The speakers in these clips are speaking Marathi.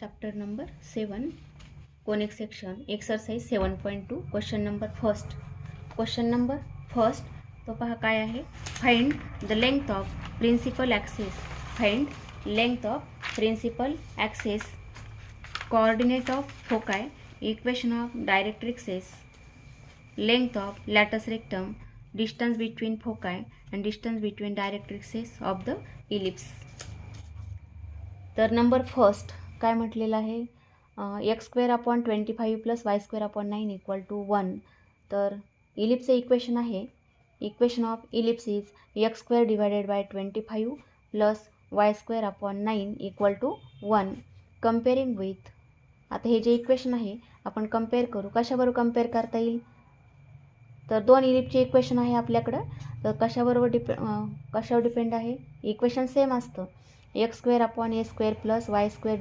Chapter number 7, conic section, exercise 7.2, question number first. Question number first तो पहा काय आहे, find the length of principal axis. Find length of principal axis, coordinate of foci, equation of directrices, length of latus rectum, distance between foci and distance between directrices of the ellipse. तर नंबर फर्स्ट काय म्हटलेलं आहे, x²/25 + y²/9 = 1. तर इलिप्सचं इक्वेशन आहे, equation of ellipse is x² / 25 + y²/9 = 1. Comparing with, आता हे जे इक्वेशन आहे आपण कंपेअर करू. कशाबरोबर कंपेअर करता येईल, तर दोन इलिप्सचे इक्वेशन आहे आपल्याकडं. तर कशावर डिपेंड आहे, इक्वेशन सेम असतं. x² / a² + y² /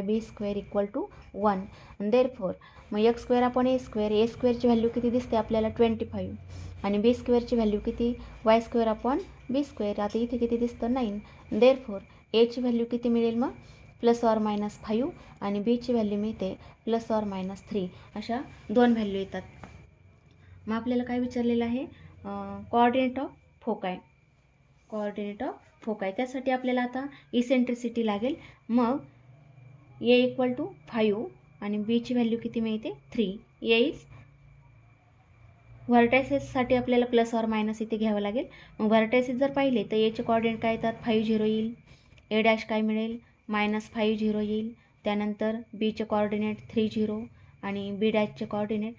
b² = 1. आणि देअरफॉर मग x² / a² ची व्हॅल्यू किती दिसते आपल्याला 25 आणि b² ची व्हॅल्यू किती y² / b². आता इथे किती दिसतं 9. देअरफॉर a ची व्हॅल्यू किती मिळेल मग ±5 आणि b ची व्हॅल्यू मिळते ±3. अशा दोन व्हॅल्यू येतात. मग आपल्याला काय विचारलेलं आहे, कोऑर्डिनेट ऑफ फोकाय. कोऑर्डिनेट ऑफ फोकाय त्यासाठी आपल्याला आता इसेंट्रिसिटी लागेल. मग a = 5 आणि b ची व्हॅल्यू किती मिळते 3. a इज व्हर्टायसेससाठी आपल्याला ± इथे घ्यावं लागेल. मग व्हर्टायसेस जर पाहिले तर a चे कोऑर्डिनेट काय येतात 5 0 येईल, a' काय मिळेल -5 0 येईल. त्यानंतर b चे कोऑर्डिनेट 3 0 आणि b' कोऑर्डिनेट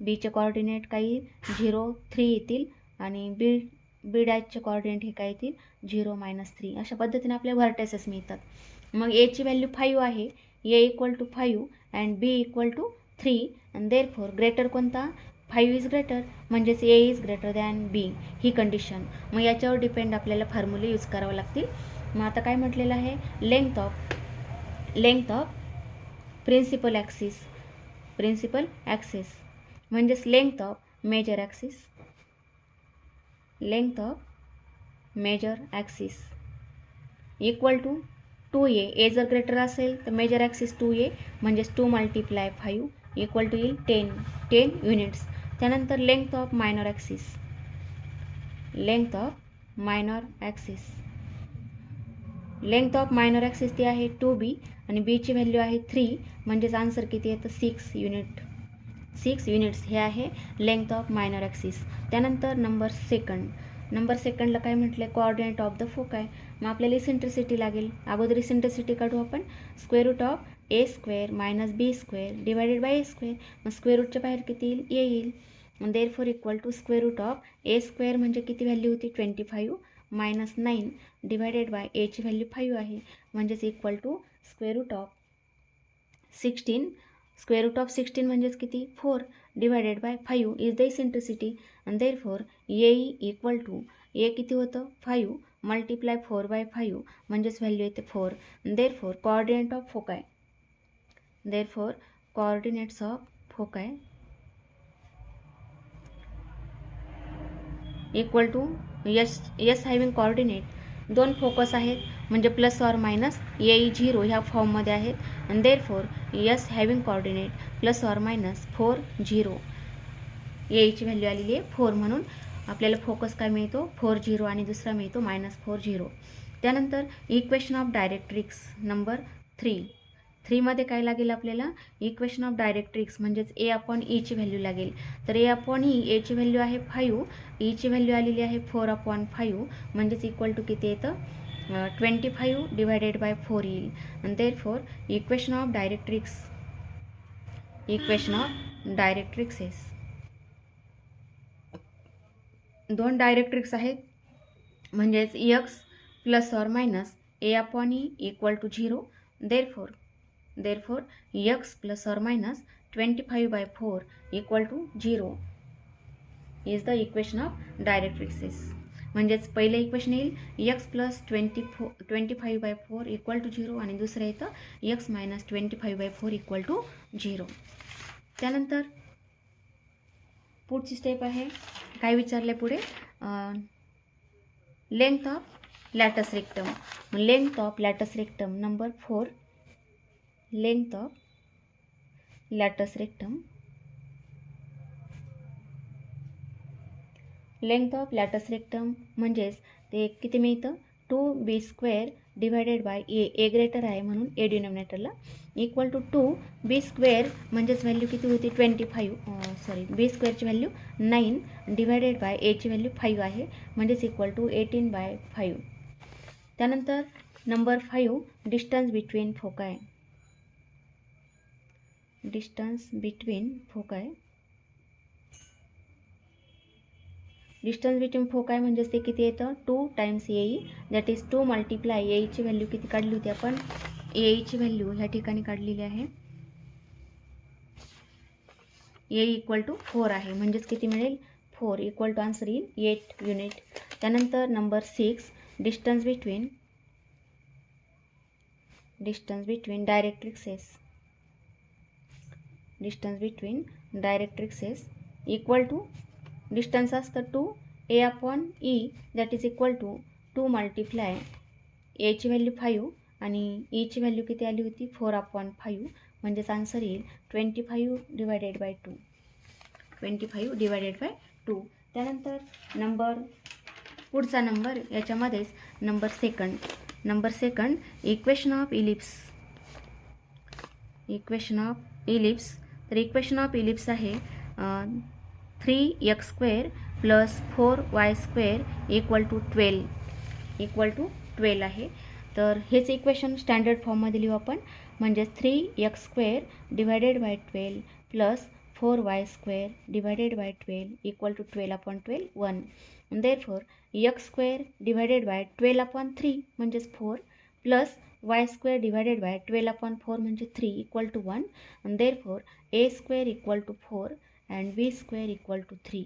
b चे कोऑर्डिनेट काही 0 3 येतील आणि b' कोऑर्डिनेट हे काय येतील 0 -3. अशा पद्धतीने आपल्या व्हर्टायसेस मिळतात. मग a ची व्हॅल्यू 5 आहे, a = 5 and b = 3 and therefore greater कोणता 5 इज ग्रेटर, म्हणजेच a is greater than b, ही कंडिशन. मग याच्यावर डिपेंड आपल्याला फॉर्म्युले यूज करावे लागतील. मग आता काय म्हटलेलं आहे, लेंथ ऑफ प्रिन्सिपल ॲक्सिस म्हणजेच length of major axis equal to 2a. a जर ग्रेटर असेल तर मेजर ॲक्सिस 2a म्हणजेच 2 × 5 इक्वल टू येईल 10 युनिट्स. त्यानंतर लेंथ ऑफ मायनर ॲक्सिस ती आहे 2b आणि b ची व्हॅल्यू आहे 3, म्हणजेच आन्सर किती येतं 6 युनिट्स. हे आहे लेंथ ऑफ मायनर ॲक्सिस. त्यानंतर नंबर सेकंडला काय म्हटलं, कोऑर्डिनेट ऑफ द फोकाय. मग आपल्याला इसेंट्रिसिटी लागेल. अगोदर इसेंट्रिसिटी काढू आपण. √a² - b² / a². मग स्क्वेअर बाहेर किती येईल a therefore equal to √a² म्हणजे किती व्हॅल्यू होती 25 -9 डिवायडेड बाय a ची व्हॅल्यू 5 आहे, म्हणजेच इक्वल टू √16 म्हणजेच किती 4 divided by 5 is the eccentricity. आणि therefore a equal to a किती होतं 5 × 4/5 म्हणजेच व्हॅल्यू येते 4. Therefore coordinates of foci equal to S having coordinate. दोन फोकस आहेत म्हणजे ± a 0 ह्या फॉर्ममध्ये आहेत. आणि therefore S having coordinate ±4 0. a ची व्हॅल्यू आलेली आहे 4 म्हणून आपल्याला फोकस काय मिळतो 4 0 आणि दुसरा मिळतो -4 0. त्यानंतर इक्वेशन ऑफ डायरेक्ट्रिक्स नंबर 3 मध्ये काय लागेल आपल्याला, इक्वेशन ऑफ डायरेक्ट्रिक्स म्हणजेच a/e ची व्हॅल्यू लागेल. तर a/e ची व्हॅल्यू आहे 5, e ची व्हॅल्यू आलेली आहे 4/5 म्हणजेच इक्वल टू किती येतं 25 डिवायडेड बाय 4 येईल. आणि देअरफॉर इक्वेशन ऑफ डायरेक्ट्रिक्स दोन डायरेक्ट्रिक्स आहेत, म्हणजेच x ± a/e equal to 0. Therefore x ± 25/4 equal to 0 is the equation of directrixes. म्हणजेच पहिलं इक्वेशन येईल x + 25/4 इक्वल टू 0 आणि दुसरं येतं x - 25/4 इक्वल टू 0. त्यानंतर पुढची स्टेप आहे, काय विचारले पुढे, length of latus rectum. Length of latus rectum number 4 length of latus rectum. Length of latus rectum म्हणजेच ते किती मिळतं 2b² divided by A greater आहे म्हणून ए डिनॉमिनेटरला इक्वल टू 2b² म्हणजेच व्हॅल्यू किती होती 25 b² व्हॅल्यू 9 डिवायडेड बाय एची व्हॅल्यू 5 आहे म्हणजेच इक्वल टू 18/5. त्यानंतर number 5 distance between foci. Distance between foci. Distance between foci म्हणजेच ते किती येतं 2 times a e that is 2 multiply एईची व्हॅल्यू किती काढली होती आपण एईची व्हॅल्यू ह्या ठिकाणी काढलेली आहे ए इक्वल टू 4 आहे म्हणजेच किती मिळेल 4 equal to answer in 8 unit. त्यानंतर number 6 distance between directrixes. Distance between directrixes equal to distance असतं 2a/e that is equal to 2 multiply एची व्हॅल्यू 5 आणि ईची व्हॅल्यू किती आली होती 4/5 म्हणजेच आन्सर येईल 25/2. 25/2. त्यानंतर पुढचा नंबर याच्यामध्येच number second equation of ellipse. तर इक्वेशन ऑफ इलिप्स आहे 3x² + 4y² = 12 आहे. तर हेच इक्वेशन स्टँडर्ड फॉर्ममध्ये लिहू आपण म्हणजेच 3x² divided by 12 + 4y² divided by 12 = 12/12 1. Therefore x² divided bye 12/3 म्हणजेच 4 प्लस y² डिवायडेड बाय 12/4 म्हणजे 3 = 1. Therefore a² = 4 and b² = 3.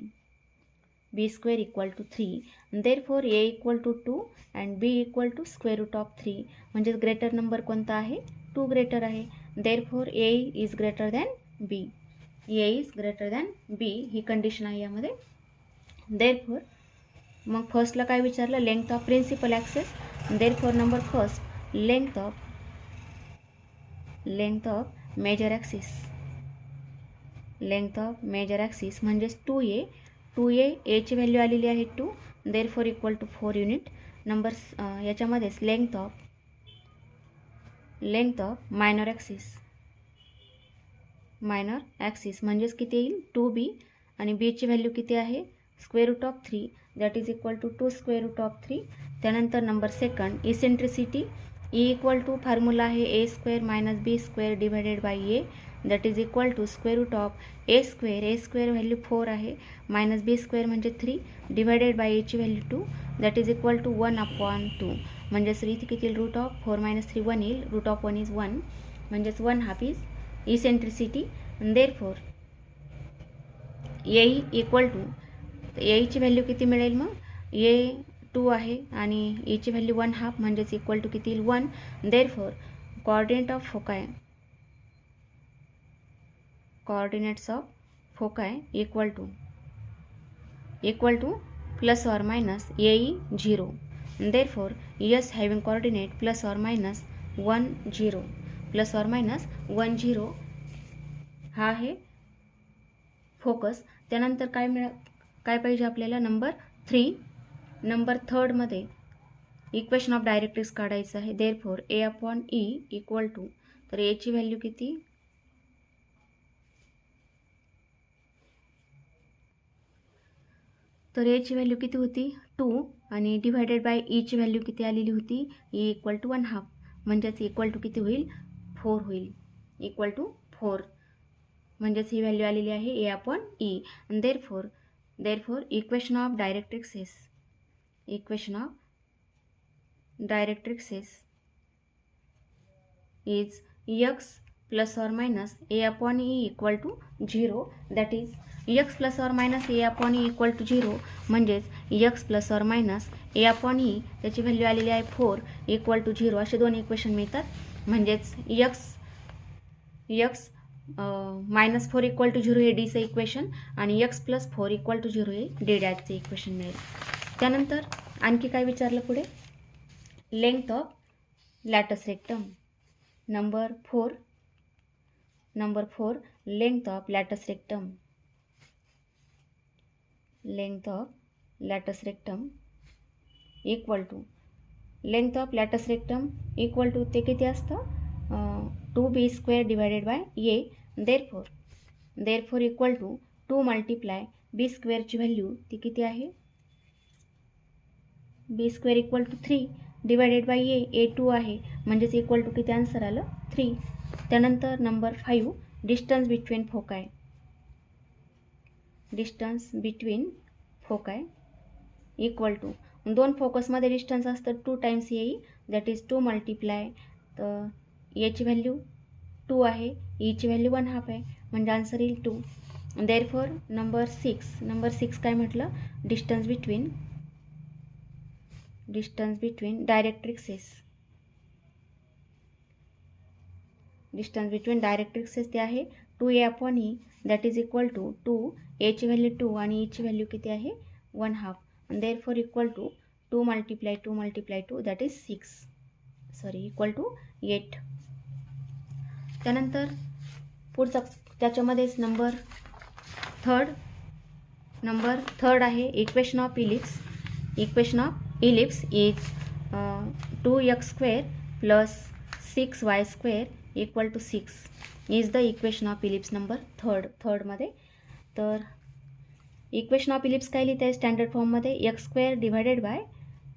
Therefore a = 2 and b = √3 म्हणजे ग्रेटर नंबर कोणता आहे 2 ग्रेटर आहे. Therefore a is greater than b. ही कंडिशन आहे यामध्ये. Therefore मग फर्स्टला काय विचारलं length of principal axes. Therefore number first length of major axis म्हणजेच 2a एची व्हॅल्यू आलेली आहे 2 therefore equal to 4 unit. Number याच्यामध्येच लेंथ ऑफ मायनर ॲक्सिस म्हणजेच किती येईल 2b आणि बीची व्हॅल्यू किती आहे √3 दॅट इज इक्वल टू 2√3. त्यानंतर number second eccentricity equal to formula आहे a² - b² divided by A that is equal to √a². Value 4 आहे -b² म्हणजे 3 डिवायडेड बाय एची value 2 that is equal to 1/2 म्हणजेच इथे किती येईल √4 - 3 1 येईल. √1 इज 1 म्हणजेच 1/2 is eccentricity. Therefore A equal to एची व्हॅल्यू किती मिळेल मग ए 2 आहे आणि एची व्हॅल्यू 1/2 म्हणजेच इक्वल टू किती येईल 1. Therefore coordinates of foci equal to plus or minus AE 0. Therefore S having coordinate plus or minus 1 0 हा आहे फोकस. त्यानंतर काय पाहिजे आपल्याला नंबर 3 नंबर थर्डमध्ये इक्वेशन ऑफ डायरेक्ट्रिक्स काढायचं आहे. देअरफॉर a/e इक्वल टू तर एची व्हॅल्यू किती तर एची व्हॅल्यू किती होती 2 आणि डिवायडेड बाय ईची व्हॅल्यू किती आलेली होती e इक्वल टू 1/2 म्हणजेच इक्वल टू किती होईल 4 होईल इक्वल टू 4 म्हणजेच ही व्हॅल्यू आलेली आहे a/e. आणि therefore equation of directrixes is x plus or minus a/e equal to 0 that is x plus or minus a/e equal to 0 म्हणजेच x plus or minus a/e त्याची व्हॅल्यू आलेली आहे 4 इक्वल टू 0 असे दोन इक्वेशन मिळतात. म्हणजेच x -4 इक्वल टू 0 हे डीचं इक्वेशन आणि x + 4 इक्वल टू 0 हे डी डॅशचं इक्वेशन मिळेल. त्यानंतर आणखी काय विचारलं पुढे length of latus rectum. Number 4 number 4 length of latus rectum. Length of latus rectum equal to length of latus rectum equal to ते किती असतं 2b² divided by a. Therefore equal to 2 multiply b² ची व्हॅल्यू ती किती आहे b² equal to 3 divided by a 2 आहे म्हणजेच इक्वल टू किती आन्सर आलं 3. त्यानंतर number 5 distance between foci. Distance between foci equal to दोन फोकसमध्ये डिस्टन्स असतं 2 times a that is 2 multiply तर एची व्हॅल्यू 2 आहे ईची व्हॅल्यू 1/2 आहे म्हणजे आन्सर येईल 2. देअरफॉर नंबर 6 काय म्हटलं distance between directrixes. Distance between डायरेक्ट्रिक्सेस ते आहे 2a/e that is equal to 2 एची व्हॅल्यू 2 आणि ईची व्हॅल्यू किती आहे 1/2 and therefore equal to 2 multiply 2 that is 6 equal to 8. त्यानंतर पुढचा त्याच्यामध्येच नंबर थर्ड आहे equation of ellipse. Equation of ellipse is 2x² plus 6y² equal to 6 is the equation of ellipse number थर्डमध्ये. तर इक्वेशन ऑफ इलिप्स काय लिहित आहे स्टँडर्ड फॉर्ममध्ये x² divided by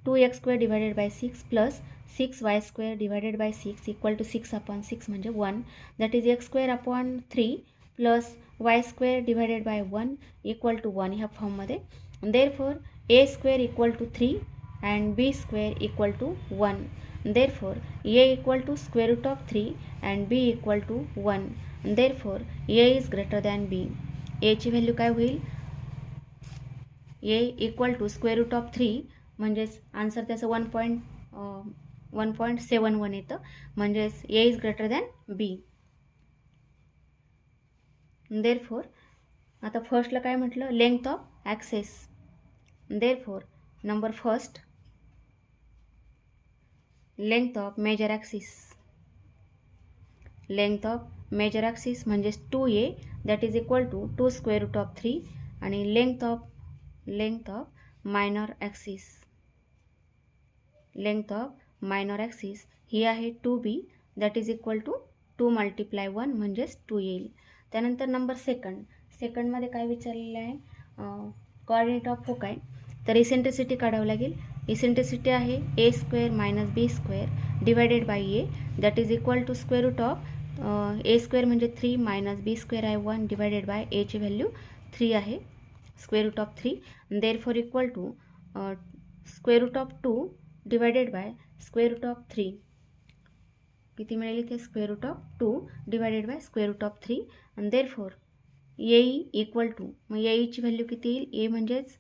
2x² divided by 6 plus 6y² divided by 6 equal to 6/6 म्हणजे 1 that is x²/3 plus y² divided by 1 equal to 1 ह्या फॉर्ममध्ये. Therefore a² equal to 3 and b² equal to 1. Therefore a equal to √3 and b equal to 1. Therefore a is greater than b. ची व्हॅल्यू काय होईल a इक्वल टू √3 म्हणजेच आन्सर त्याचं 1.71 येतं म्हणजेच a is greater than b. Therefore आता फर्स्टला काय म्हटलं length of axes. Therefore number first length of major axis. Length of major axis म्हणजेच 2a that is equal to 2 √3 आणि length of minor axis. Length of minor axis ही आहे 2b that is equal to 2 multiply 1 म्हणजेच 2 येईल. त्यानंतर नंबर सेकंडमध्ये काय विचारलेलं आहे कोऑर्डिनेट ऑफ फोकाय. तर इसेंट्रिसिटी काढावं लागेल. इसेंट्रिसिटी आहे a² - b² divided by A that is equal to a² म्हणजे 3 - b² आहे 1 डिवायडेड बाय एची व्हॅल्यू 3 आहे √3. Therefore equal to √2 divided by √3 किती मिळेल इथे √2 डिवायडेड बाय √3 आणि देअरफॉर ए इक्वल टू मग ची व्हॅल्यू किती येईल ए म्हणजेच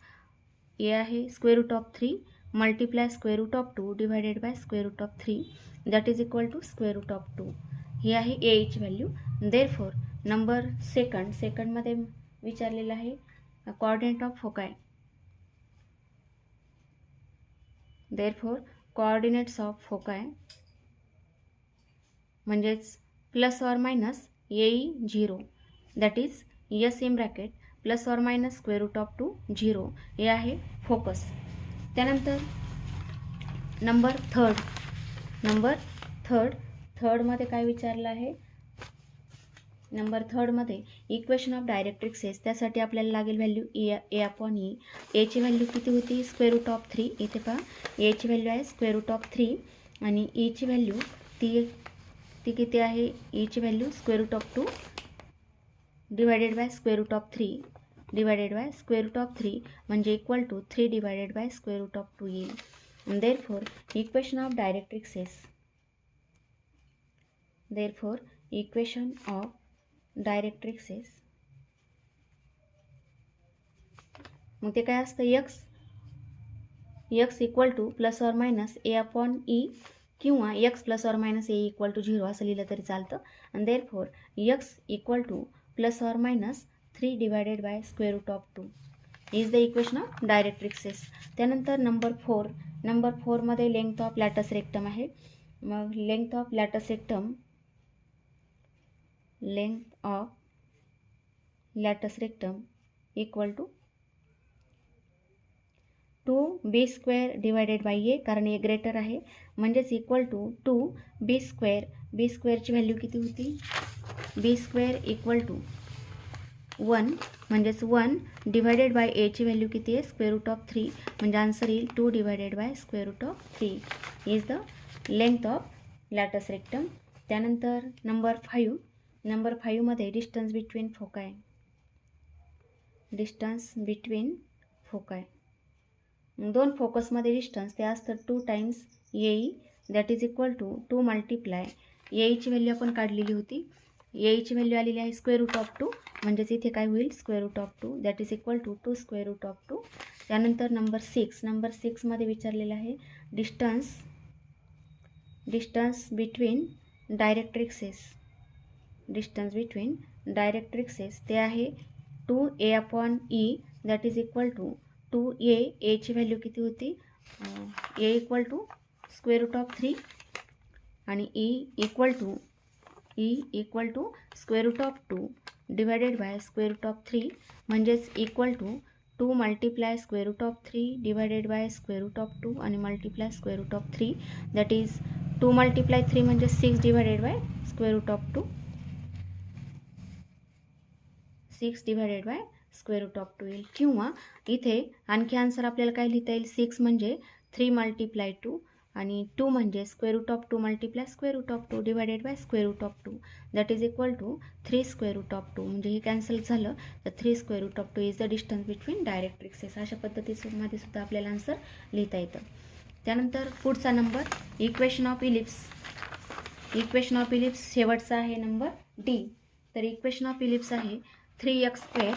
ए आहे √3 multiply √2 divided by √3 that is equal to √2 ही आहे ची व्हॅल्यू. देअरफॉर नंबर सेकंडमध्ये विचारलेलं आहे coordinate of foci. Therefore coordinates of foci म्हणजेच plus or minus a 0 that is S in bracket plus or minus √2 0 हे आहे फोकस. त्यानंतर नंबर थर्डमध्ये काय विचारलं आहे नंबर थर्डमध्ये इक्वेशन ऑफ डायरेक्ट्रिक्सेस. त्यासाठी आपल्याला लागेल व्हॅल्यू a/e. एची व्हॅल्यू किती होती √3 इथे पहा एची व्हॅल्यू आहे √3 आणि ईची व्हॅल्यू ती किती आहे ईची value √2 divided by √3 divided by √3 म्हणजे इक्वल टू 3 डिवायडेड बाय √2 येईल. Therefore equation of directrixes. Therefore equation of directrixes मग ते काय असतं x equal to plus or minus a/e किंवा x plus or minus a equal to 0 असं लिहिलं तरी चालतं. आणि therefore x equal to plus or minus 3 divided by √2 is the equation of directrixes. त्यानंतर नंबर 4मध्ये लेंथ ऑफ लॅटस रेक्टम आहे. मग length of latus length of latus rectum equal to 2b² divided by a, कारण ए ग्रेटर आहे म्हणजेच equal to 2b². b² value किती होती? b² इक्वल टू 1 म्हणजेच 1 डिवायडेड बाय एची व्हॅल्यू किती आहे? √3. म्हणजे आन्सर येईल 2 divided by √3 is the length of latus rectum. त्यानंतर नंबर 5 मध्ये distance between foci. Distance between foci, दोन फोकसमध्ये डिस्टन्स ते असतं 2 times a e, that is equal to 2 multiply एईची व्हॅल्यू आपण काढलेली होती. एईची व्हॅल्यू आलेली आहे √2, म्हणजेच इथे काय होईल? √2 दॅट इज इक्वल टू 2 √2. त्यानंतर नंबर 6 मध्ये विचारलेलं आहे distance between directrixes. Distance between डायरेक्ट्रिक्सेस ते आहे 2a/e, that is equal to 2a. एची व्हॅल्यू किती होती? ए इक्वल टू √3 आणि e equal to √2 divided by √3, म्हणजेच equal to 2 multiply √3 divided by √2 आणि मल्टिप्लाय √3, दॅट इज 2 मल्टिप्लाय 3 म्हणजे 6 डिवायडेड बाय √2. 6 डिवायडेड बाय √2 येईल. किंवा इथे आणखी आन्सर आपल्याला काय लिहिता येईल? 6 म्हणजे 3 मल्टिप्लाय 2 आणि 2 म्हणजे √2 multiply √2 divided by √2, that is equal to 3 √2. म्हणजे हे कॅन्सल झालं तर 3 √2 is the distance between directrices. अशा पद्धतीमध्ये सुद्धा आपल्याला आन्सर लिहिता येतं. त्यानंतर पुढचा number equation of ellipse. Equation of ellipse शेवटचा आहे नंबर डी. तर इक्वेशन ऑफ इलिप्स आहे 3x²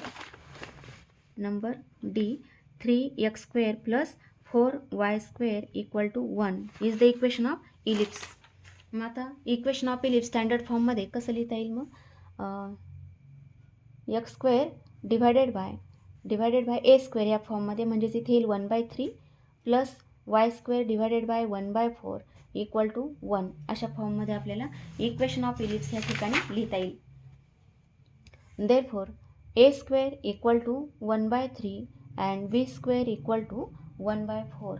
number D 3x² plus 4y² equal to 1 is the equation of ellipse. मग आता इक्वेशन ऑफ इलिप्स स्टँडर्ड फॉर्ममध्ये कसं लिहिता येईल? मग x² डिवायडेड बाय a² या फॉर्ममध्ये, म्हणजेच इथे येईल 1/3 plus y² divided by 1/4 equal to 1. अशा फॉर्ममध्ये आपल्याला इक्वेशन ऑफ इलिप्स या ठिकाणी लिहिता येईल. Therefore, a² equal to 1/3 and b² equal to 1/4.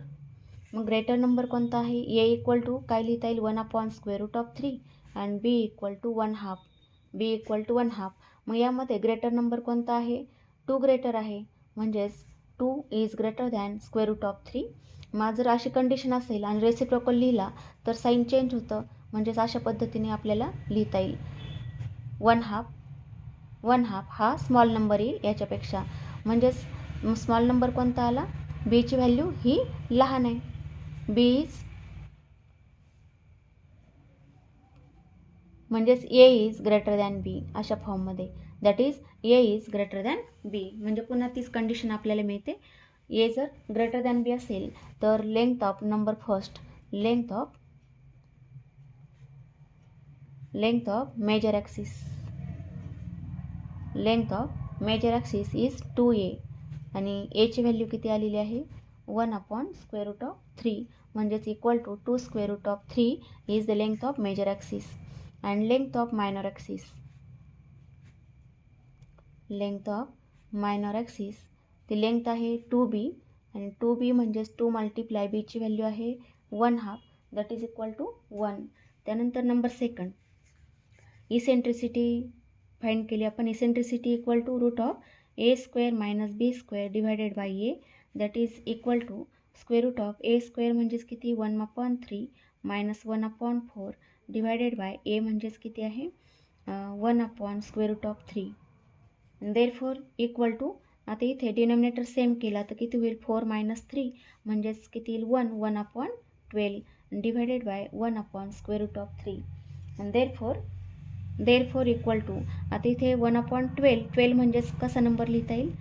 मग ग्रेटर नंबर कोणता आहे? a इक्वल टू काय लिहिता येईल? 1/√3 अँड b इक्वल टू 1/2. मग यामध्ये ग्रेटर नंबर कोणता आहे? 2 ग्रेटर आहे, म्हणजेच 2 इज ग्रेटर दॅन √3. मग जर अशी कंडिशन असेल आणि रेसिप्रोकल लिहिला तर साईन चेंज होतं, म्हणजेच अशा पद्धतीने आपल्याला लिहिता येईल. 1/2 हा स्मॉल नंबर येईल याच्यापेक्षा, म्हणजेच स्मॉल नंबर कोणता आला? बीची व्हॅल्यू ही लहान आहे. बी इज म्हणजेच a is greater than b अशा फॉर्ममध्ये, that is a is greater than b. म्हणजे पुन्हा तीच कंडिशन आपल्याला मिळते. ए जर ग्रेटर दॅन बी असेल तर length of number first length of major axis is 2a आणि एची व्हॅल्यू किती आलेली आहे? 1/√3, म्हणजेच equal to 2 √3 is the length of major axis. And length of minor axis ती लेंथ आहे 2b आणि 2b म्हणजेच 2 मल्टिप्लाय बीची व्हॅल्यू आहे 1/2 दॅट इज इक्वल टू 1. त्यानंतर नंबर सेकंड इसेंट्रिसिटी फाइंड केली आपण. Eccentricity equal to √a² minus b² divided by A, that is equal to √a² म्हणजेच किती? 1/3 मायनस 1/4 डिवायडेड बाय ए म्हणजेच किती आहे? 1/√3. देअरफॉर इक्वल टू, आता इथे डिनॉमिनेटर सेम केला तर किती होईल? 4 - 3 म्हणजेच किती येईल? 1/12 divided by 1/√3. Therefore equal to, आता इथे 1/12 म्हणजेच कसा नंबर लिहिता येईल?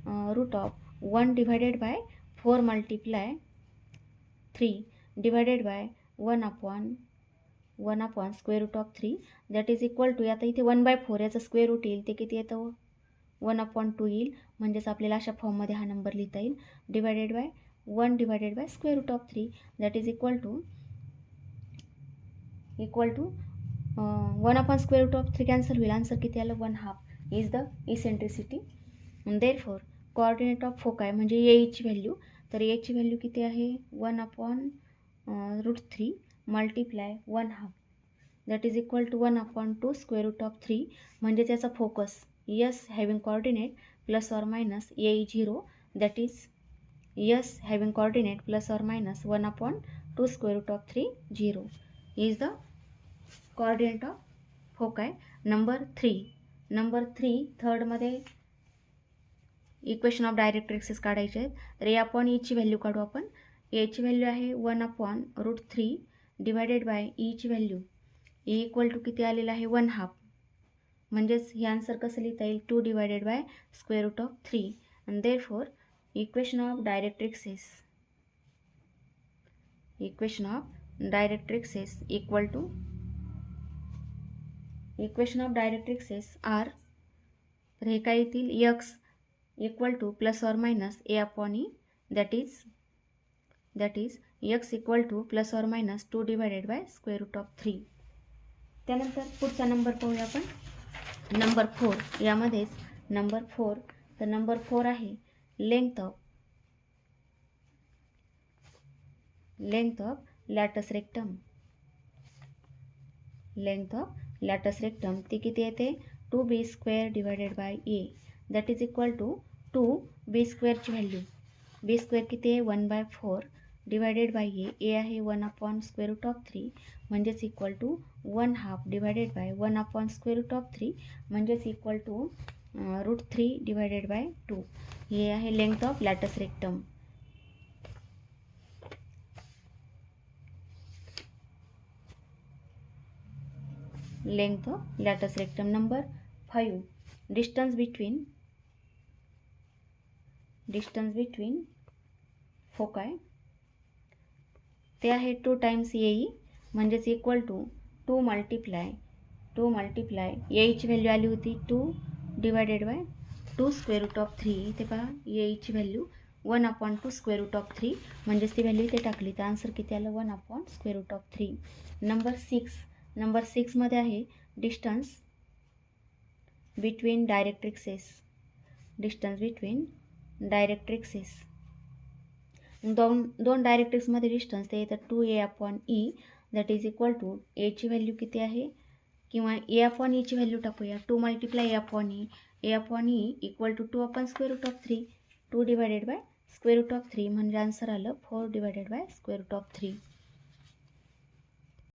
√1 divided by 4 multiply 3 divided by 1/√3 that is equal to, आता इथे 1/4 याचं स्क्वेअर रूट येईल ते किती येतं? 1/2 येईल, म्हणजेच आपल्याला अशा फॉर्ममध्ये हा नंबर लिहिता येईल. Divided by 1 divided by √3 that is equal to 1 upon square root of 3 cancel होईल. आन्सर किती आलं 1/2 is the eccentricity. Therefore coordinate of foci म्हणजे एची व्हॅल्यू, तर एची व्हॅल्यू किती आहे 1 upon √3 multiply 1/2 that is equal to 1 upon 2 square root of 3 म्हणजे त्याचा focus S having coordinate plus or minus ए0 that is yes having coordinate plus or minus 1 upon 2 square root of 3 0 is the coordinate of foci. Number 3 थर्डमध्ये इक्वेशन ऑफ डायरेक्ट्रिक्सेस काढायचे आहेत. तर ए अपॉन ईची व्हॅल्यू काढू आपण. एची व्हॅल्यू आहे 1 अपॉन √3 डिवायडेड बाय ईची व्हॅल्यू ई इक्वल टू किती आलेलं आहे 1/2 म्हणजेच हे आन्सर कसं लिहिता येईल 2 divided by square root of 3 and therefore equation of directrixes equal to equation of directrixes are. तर हे काय येतील x equal to plus or minus a upon e that is x equal to plus or minus 2 divided by square root of 3. त्यानंतर पुढचा नंबर पाहूया आपण. नंबर 4 यामध्येच नंबर 4. तर नंबर 4 आहे लेंथ ऑफ लॅटस रेक्टम ती किती येते 2b square divided by A that is equal to 2b स्क्वेअरची व्हॅल्यू बी स्क्वेअर किती आहे 1/4 डिवायडेड बाय ए आहे 1 अपॉन स्क्वेअर रूट ऑफ 3 म्हणजेच equal to 1/2 divided by 1 upon square root of 3 म्हणजेच इक्वल टू √3 डिवायडेड बाय 2. हे आहे length of latus rectum. Length of latus rectum. Number 5 distance between foci ते आहे 2 टाइम्स एई म्हणजेच इक्वल टू 2 मल्टिप्लाय एईची व्हॅल्यू आली होती 2 divided by 2 square root of 3. इथे पहा एईची value 1 upon 2 square root of 3 म्हणजेच ती व्हॅल्यू इथे टाकली तर आन्सर किती आलं 1 upon square root of 3. Number 6 मध्ये आहे डिस्टन्स बिटवीन डायरेक्ट्रिक्सेस. दोन डायरेक्ट्रिक्समध्ये डिस्टन्स ते येतात 2a upon e that is equal to एची व्हॅल्यू किती आहे किंवा ए अपॉन ईची व्हॅल्यू टाकूया 2 multiply a upon e equal to 2 upon square root of 3 2 divided by square root of 3 म्हणजे आन्सर आलं 4 divided by square root of 3.